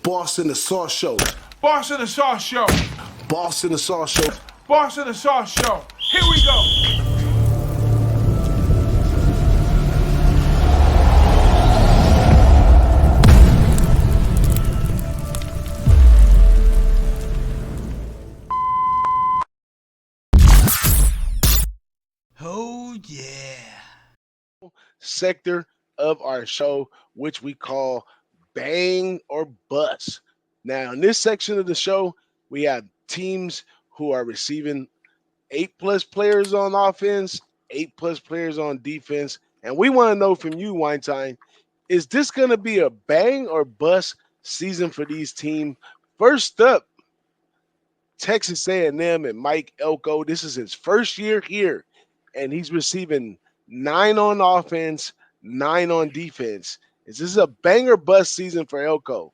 Boss in the Sauce Show. Boss in the Sauce Show. Boss in the Sauce Show. Boss in the Sauce Show. Here we go. Oh, yeah. Sector of our show, which we call Bang or Bust. Now, in this section of the show, we have teams who are receiving 8+ players on offense, 8+ players on defense. And we want to know from you, Wine Time, is this going to be a bang or bust season for these teams? First up, Texas A&M and Mike Elko. This is his first year here, and he's receiving 9 on offense, 9 on defense. Is this a bang or bust season for Elko?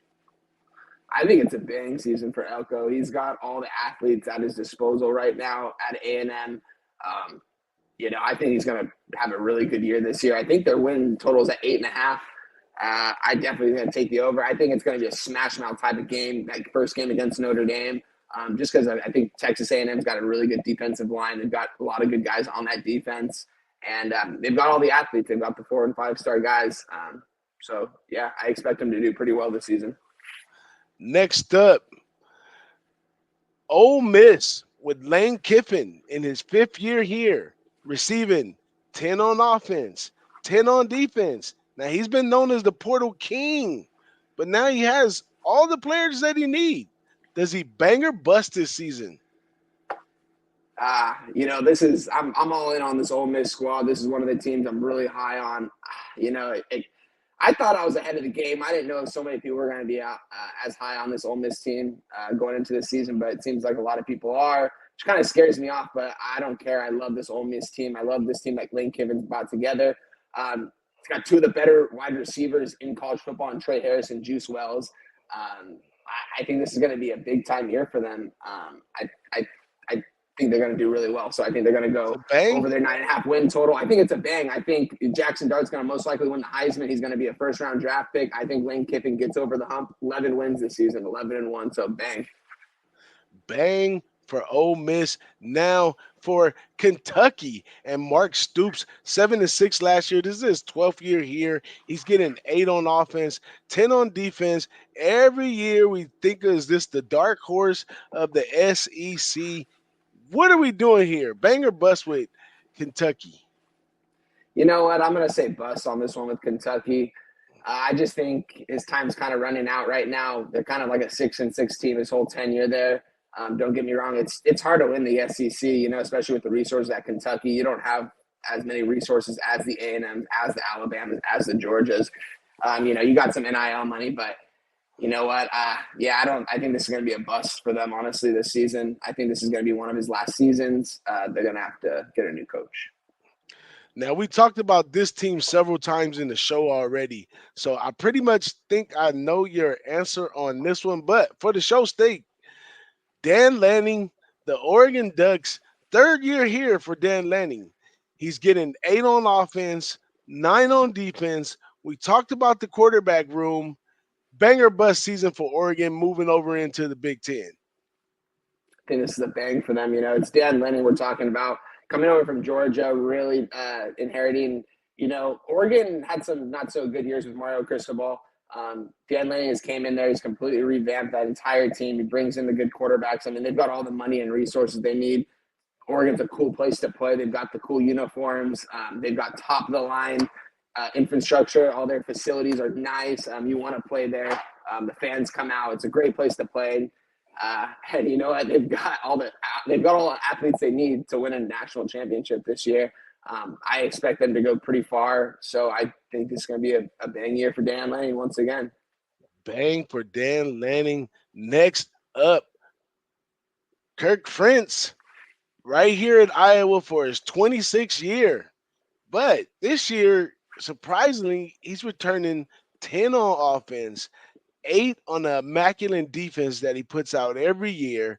I think it's a bang season for Elko. He's got all the athletes at his disposal right now at A&M. I think he's going to have a really good year this year. I think their win total is at 8.5. I definitely going to take the over. I think it's going to be a smash mouth type of game, that first game against Notre Dame, just because I think Texas A&M's got a really good defensive line. They've got a lot of good guys on that defense, and they've got all the athletes. They've got the 4- and 5-star guys. I expect them to do pretty well this season. Next up, Ole Miss with Lane Kiffin in his 5th year here, receiving 10 on offense, 10 on defense. Now, he's been known as the Portal King, but now he has all the players that he needs. Does he bang or bust this season? I'm all in on this Ole Miss squad. This is one of the teams I'm really high on. I thought I was ahead of the game. I didn't know so many people were going to be as high on this Ole Miss team going into this season, but it seems like a lot of people are, which kind of scares me off, but I don't care. I love this Ole Miss team. I love this team like Lane Kiffin's brought together. It's got 2 of the better wide receivers in college football, and Trey Harris and Juice Wells. I think this is going to be a big-time year for them. I think they're going to do really well. So I think they're going to go over their 9.5 win total. I think it's a bang. I think Jackson Dart's going to most likely win the Heisman. He's going to be a first-round draft pick. I think Lane Kiffin gets over the hump. 11 wins this season, 11-1. So bang. Bang for Ole Miss. Now for Kentucky and Mark Stoops, 7-6 last year. This is his 12th year here. He's getting 8 on offense, 10 on defense. Every year we think is this the dark horse of the SEC. What are we doing here? Bang or bust with Kentucky? You know what? I'm going to say bust on this one with Kentucky. I just think his time's kind of running out right now. They're kind of like a 6-6 team his whole tenure there. Don't get me wrong. It's hard to win the SEC, especially with the resources at Kentucky. You don't have as many resources as the A&Ms, as the Alabamas, as the Georgias. You got some NIL money, but you know what? I think this is going to be a bust for them, honestly, this season. I think this is going to be one of his last seasons. They're going to have to get a new coach. Now, we talked about this team several times in the show already, so I pretty much think I know your answer on this one. But for the show's sake, Dan Lanning, the Oregon Ducks, 3rd year here for Dan Lanning. He's getting 8 on offense, 9 on defense. We talked about the quarterback room. Bang or bust season for Oregon moving over into the Big Ten? I think this is a bang for them. It's Dan Lanning we're talking about, coming over from Georgia, really inheriting. Oregon had some not so good years with Mario Cristobal. Dan Lanning has came in there. He's completely revamped that entire team. He brings in the good quarterbacks. I mean, they've got all the money and resources they need. Oregon's a cool place to play. They've got the cool uniforms. They've got top-of-the-line infrastructure. All their facilities are nice. You want to play there. The fans come out. It's a great place to play. And you know what? They've got all the athletes they need to win a national championship this year. I expect them to go pretty far. So I think this is going to be a bang year for Dan Lanning once again. Bang for Dan Lanning. Next up, Kirk Ferentz, right here at Iowa for his 26th year. But this year, surprisingly, he's returning 10 on offense, 8 on the immaculate defense that he puts out every year,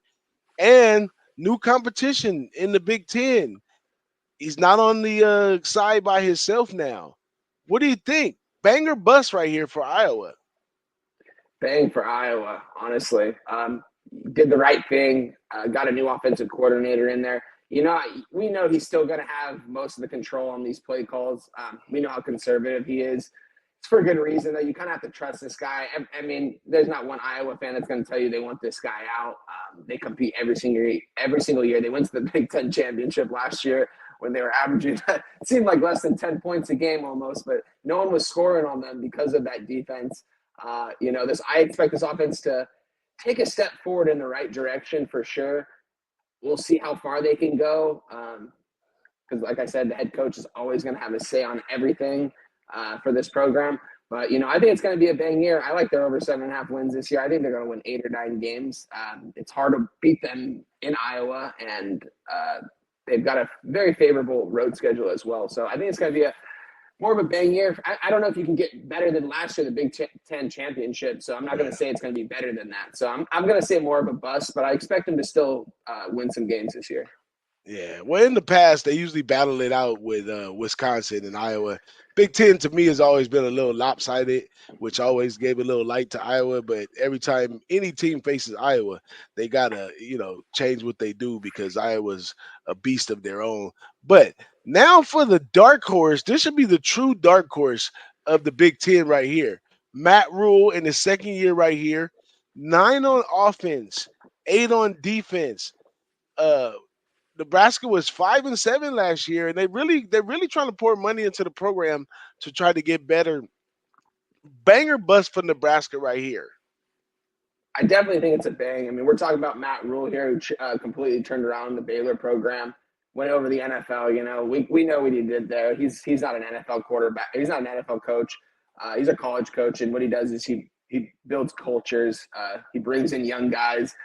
and new competition in the Big Ten. He's not on the side by himself now. What do you think? Bang or bust right here for Iowa? Bang for Iowa, honestly. Did the right thing, got a new offensive coordinator in there. We know he's still going to have most of the control on these play calls. We know how conservative he is. It's for a good reason, though. You kind of have to trust this guy. I mean, there's not one Iowa fan that's going to tell you they want this guy out. They compete every single year. They went to the Big Ten championship last year when they were averaging, it seemed like less than 10 points a game almost, but no one was scoring on them because of that defense. I expect this offense to take a step forward in the right direction for sure. We'll see how far they can go. Because like I said, the head coach is always going to have a say on everything for this program. But, I think it's going to be a bang year. I like their over 7.5 wins this year. I think they're going to win 8 or 9 games. It's hard to beat them in Iowa, and they've got a very favorable road schedule as well. So I think it's going to be more of a bang year. I don't know if you can get better than last year, the Big Ten championship. So I'm not going to say it's going to be better than that. So I'm going to say more of a bust, but I expect them to still win some games this year. Yeah, well, in the past they usually battle it out with Wisconsin and Iowa. Big Ten to me has always been a little lopsided, which always gave a little light to Iowa. But every time any team faces Iowa, they gotta change what they do because Iowa's a beast of their own. But now for the dark horse, this should be the true dark horse of the Big Ten right here. Matt Rule in his second year right here, 9 on offense, 8 on defense. Nebraska was 5-7 last year, and they're really trying to pour money into the program to try to get better. Banger bust for Nebraska right here. I definitely think it's a bang. I mean, we're talking about Matt Rule here, who completely turned around the Baylor program, went over the NFL. We know what he did there. He's not an NFL quarterback. He's not an NFL coach. He's a college coach, and what he does is he builds cultures. He brings in young guys.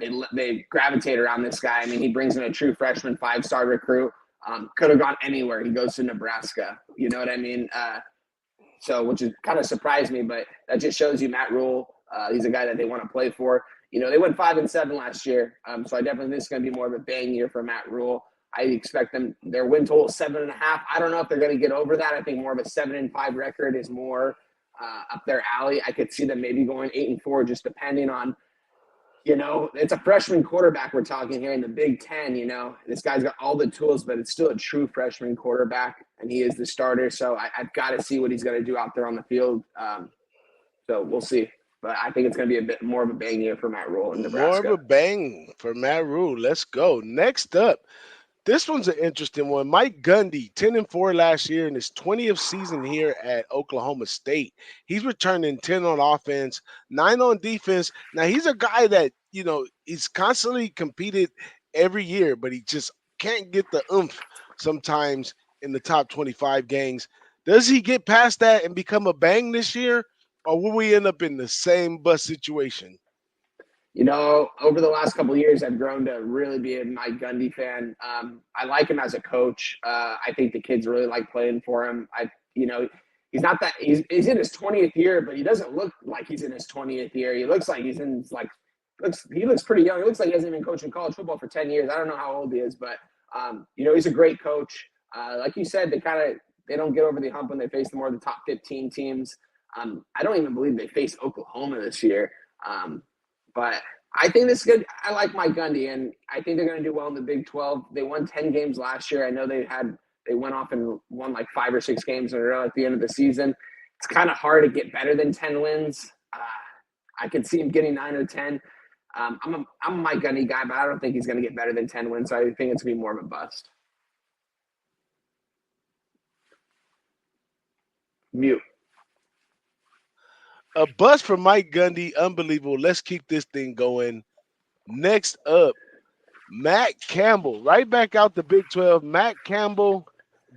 They gravitate around this guy. I mean, he brings in a true freshman 5-star recruit. Could have gone anywhere. He goes to Nebraska. You know what I mean? Which is kind of surprised me, but that just shows you Matt Rule. He's a guy that they want to play for. They went 5-7 last year. So I definitely think this is going to be more of a bang year for Matt Rule. I expect their win total 7.5. I don't know if they're going to get over that. I think more of a 7-5 record is more up their alley. I could see them maybe going 8-4, just depending on, it's a freshman quarterback we're talking here in the Big Ten. This guy's got all the tools, but it's still a true freshman quarterback, and he is the starter. So I've got to see what he's going to do out there on the field. So we'll see. But I think it's going to be a bit more of a bang year for Matt Rule in Nebraska. More of a bang for Matt Rule. Let's go. Next up, this one's an interesting one. Mike Gundy, 10-4 last year in his 20th season here at Oklahoma State. He's returning 10 on offense, 9 on defense. Now, he's a guy that, he's constantly competed every year, but he just can't get the oomph sometimes in the top 25 games. Does he get past that and become a bang this year, or will we end up in the same bus situation? Over the last couple of years, I've grown to really be a Mike Gundy fan. I like him as a coach. I think the kids really like playing for him. He's not that he's in his 20th year, but he doesn't look like he's in his 20th year. He looks like he's in he looks pretty young. He looks like he hasn't been coaching college football for 10 years. I don't know how old he is, but he's a great coach. Like you said, they don't get over the hump when they face more of the top 15 teams. I don't even believe they face Oklahoma this year. But I think this is good. I like Mike Gundy, and I think they're going to do well in the Big 12. They won 10 games last year. I know they went off and won like 5 or 6 games in a row at the end of the season. It's kind of hard to get better than 10 wins. I could see him getting 9 or 10. I'm a Mike Gundy guy, but I don't think he's going to get better than 10 wins. So I think it's going to be more of a bust. Mute. A bust for Mike Gundy. Unbelievable. Let's keep this thing going. Next up, Matt Campbell. Right back out the Big 12. Matt Campbell,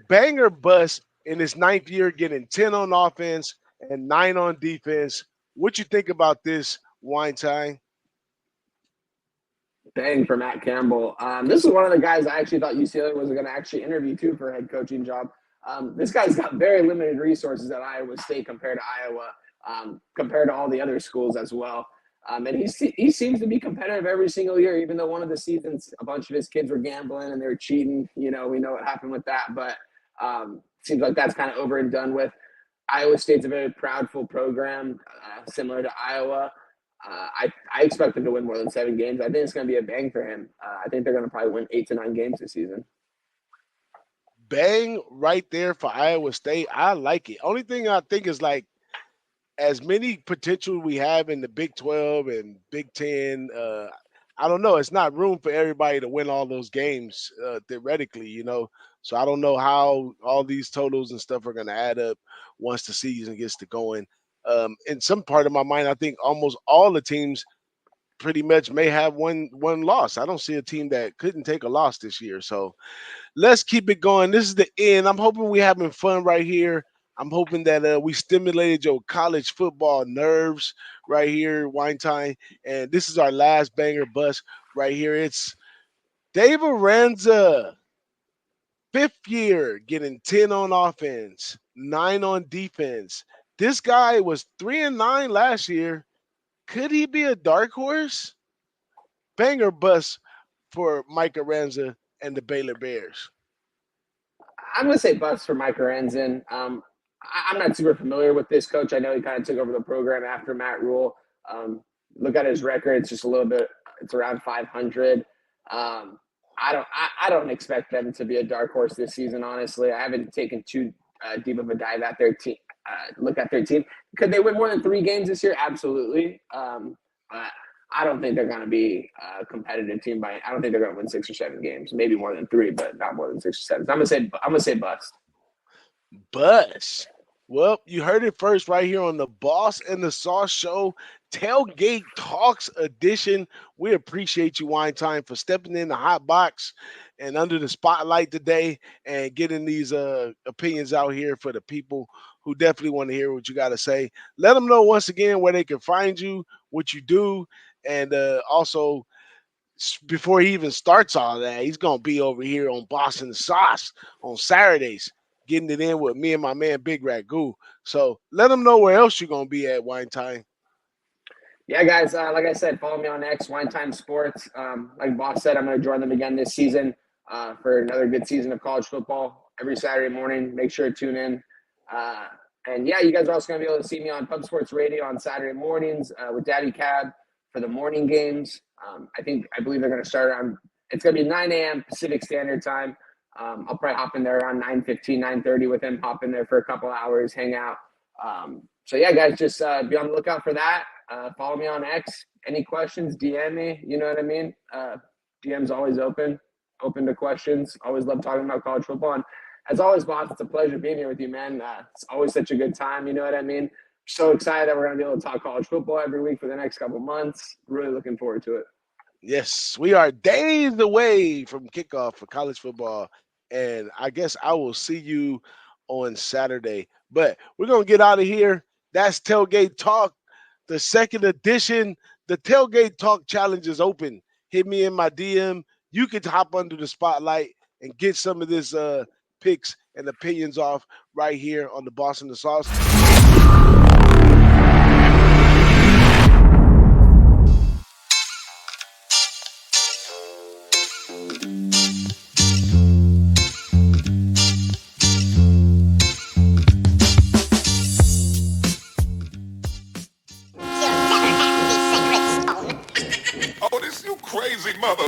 banger bust in his 9th year, getting 10 on offense and 9 on defense. What you think about this, Wine Time? Bang for Matt Campbell. This is one of the guys I actually thought UCLA was going to actually interview too for a head coaching job. This guy's got very limited resources at Iowa State compared to Iowa. Compared to all the other schools as well. And he seems to be competitive every single year, even though one of the seasons, a bunch of his kids were gambling and they were cheating. We know what happened with that, but seems like that's kind of over and done with. Iowa State's a very proudful program, similar to Iowa. I expect them to win more than 7 games. I think it's going to be a bang for him. I think they're going to probably win 8 to 9 games this season. Bang right there for Iowa State. I like it. Only thing I think is like as many potential we have in the Big 12 and Big 10, I don't know. It's not room for everybody to win all those games theoretically, So I don't know how all these totals and stuff are going to add up once the season gets to going. In some part of my mind, I think almost all the teams pretty much may have one loss. I don't see a team that couldn't take a loss this year. So let's keep it going. This is the end. I'm hoping we're having fun right here. I'm hoping that we stimulated your college football nerves right here, Wine Time. And this is our last banger bus right here. It's Dave Aranza, 5th year, getting 10 on offense, 9 on defense. This guy was 3-9 last year. Could he be a dark horse? Banger bus for Mike Aranza and the Baylor Bears. I'm going to say bust for Mike Aranza. I'm not super familiar with this coach. I know he kind of took over the program after Matt Rule. Look at his record; it's just a little bit. It's around 500. I don't expect them to be a dark horse this season. Honestly, I haven't taken too deep of a dive at their team. Look at their team. Could they win more than 3 games this year? Absolutely. I don't think they're going to be a competitive team. I don't think they're going to win 6 or 7 games. Maybe more than 3, but not more than 6 or 7. So I'm gonna say bust. Bust. Well, you heard it first right here on the Boss and the Sauce Show Tailgate Talks edition. We appreciate you, Wine Time, for stepping in the hot box and under the spotlight today and getting these opinions out here for the people who definitely want to hear what you got to say. Let them know once again where they can find you, what you do, and also before he even starts all that, he's going to be over here on Boss and the Sauce on Saturdays, getting it in with me and my man Big Ragu. So let them know where else you're going to be at, Wine Time. Yeah, guys, like I said, follow me on X, WineTimeSports. Like Boss said, I'm going to join them again this season for another good season of college football every Saturday morning. Make sure to tune in. And yeah, you guys are also going to be able to see me on Pub Sports Radio on Saturday mornings with Daddy Cab for the morning games. I believe they're going to start around, it's going to be 9 a.m. Pacific Standard Time. I'll probably hop in there around 9:15, 9:30 with him, hop in there for a couple hours, hang out. So yeah, guys, just be on the lookout for that. Follow me on X. Any questions, DM me. You know what I mean? DM's always open to questions. Always love talking about college football. And as always, Boss, it's a pleasure being here with you, man. It's always such a good time. You know what I mean? So excited that we're going to be able to talk college football every week for the next couple months. Really looking forward to it. Yes, we are days away from kickoff for college football. And I guess I will see you on Saturday. But we're going to get out of here. That's Tailgate Talk, the second edition. The Tailgate Talk Challenge is open. Hit me in my DM. You can hop under the spotlight and get some of this picks and opinions off right here on the Boss and the Sauce. Oh, this you crazy mother.